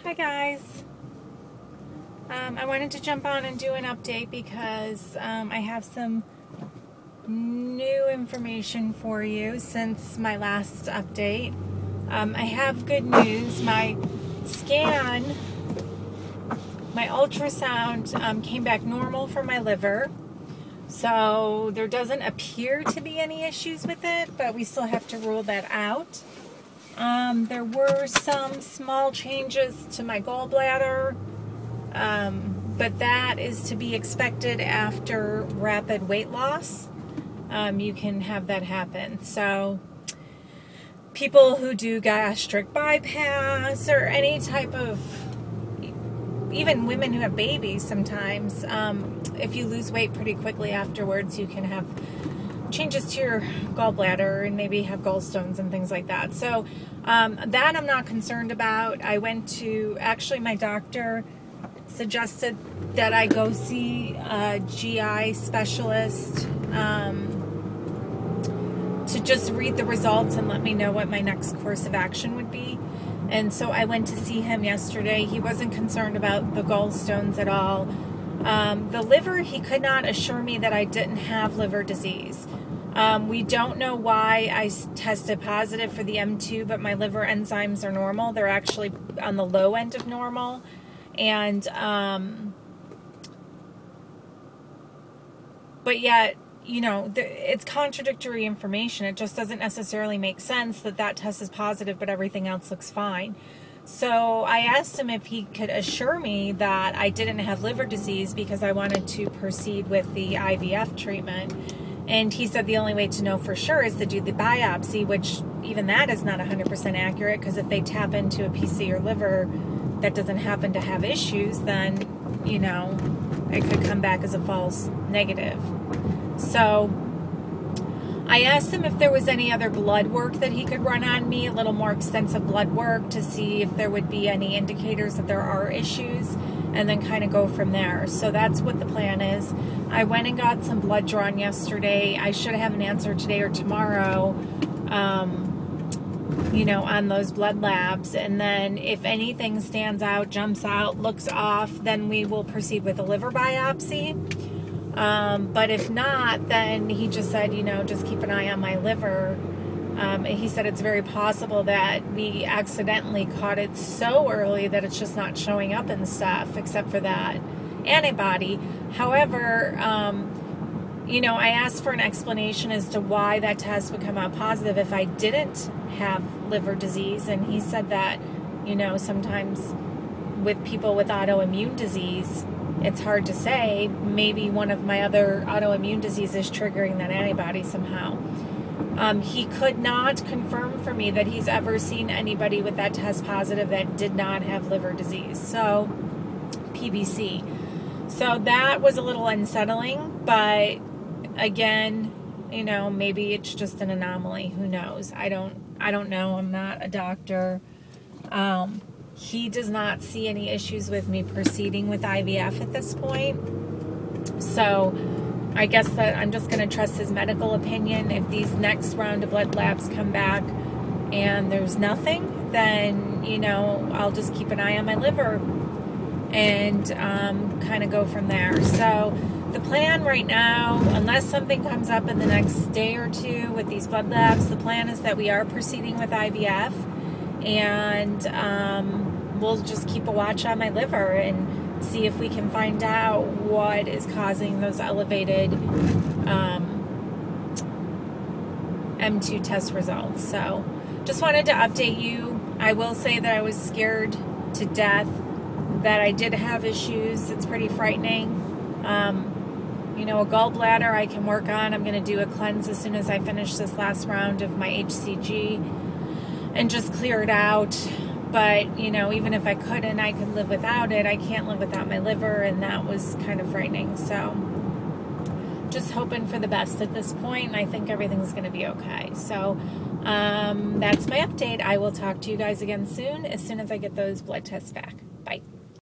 Hi guys. I wanted to jump on and do an update because I have some new information for you since my last update. I have good news. My scan, my ultrasound came back normal for my liver. So there doesn't appear to be any issues with it, but we still have to rule that out. There were some small changes to my gallbladder, but that is to be expected after rapid weight loss. You can have that happen. So people who do gastric bypass or any type of, even women who have babies sometimes, if you lose weight pretty quickly afterwards, you can have changes to your gallbladder and maybe have gallstones and things like that. So that I'm not concerned about. I went to, actually my doctor suggested that I go see a GI specialist to just read the results and let me know what my next course of action would be. And so I went to see him yesterday. He wasn't concerned about the gallstones at all. The liver, he could not assure me that I didn't have liver disease. We don't know why I tested positive for the M2, but my liver enzymes are normal. They're actually on the low end of normal. And, but yet, you know, it's contradictory information. It just doesn't necessarily make sense that that test is positive, but everything else looks fine. So I asked him if he could assure me that I didn't have liver disease because I wanted to proceed with the IVF treatment. And he said the only way to know for sure is to do the biopsy, which even that is not 100% accurate, because if they tap into a piece of your liver that doesn't happen to have issues, then, you know, it could come back as a false negative. So I asked him if there was any other blood work that he could run on me, a little more extensive blood work to see if there would be any indicators that there are issues, and then kind of go from there. So that's what the plan is. I went and got some blood drawn yesterday. I should have an answer today or tomorrow, you know, on those blood labs. And then if anything stands out, jumps out, looks off, then we will proceed with a liver biopsy. But if not, then he just said, you know, just keep an eye on my liver. And he said it's very possible that we accidentally caught it so early that it's just not showing up and stuff, except for that antibody. However, you know, I asked for an explanation as to why that test would come out positive if I didn't have liver disease. And he said that, you know, sometimes with people with autoimmune disease, it's hard to say. Maybe one of my other autoimmune diseases triggering that antibody somehow. He could not confirm for me that he's ever seen anybody with that test positive that did not have liver disease. So, PBC. So that was a little unsettling, but again, you know, maybe it's just an anomaly. Who knows? I don't know. I'm not a doctor. He does not see any issues with me proceeding with IVF at this point. So I guess that I'm just going to trust his medical opinion. If these next round of blood labs come back and there's nothing, then, you know, I'll just keep an eye on my liver and kind of go from there. So the plan right now, unless something comes up in the next day or two with these blood labs, the plan is that we are proceeding with IVF, and we'll just keep a watch on my liver and see if we can find out what is causing those elevated M2 test results. So just wanted to update you. I will say that I was scared to death that I did have issues. It's pretty frightening. You know, a gallbladder I can work on. I'm going to do a cleanse as soon as I finish this last round of my HCG and just clear it out. But, you know, even if I couldn't, I could live without it. I can't live without my liver, and that was kind of frightening. So just hoping for the best at this point. I think everything's going to be okay. So that's my update. I will talk to you guys again soon as I get those blood tests back. Bye.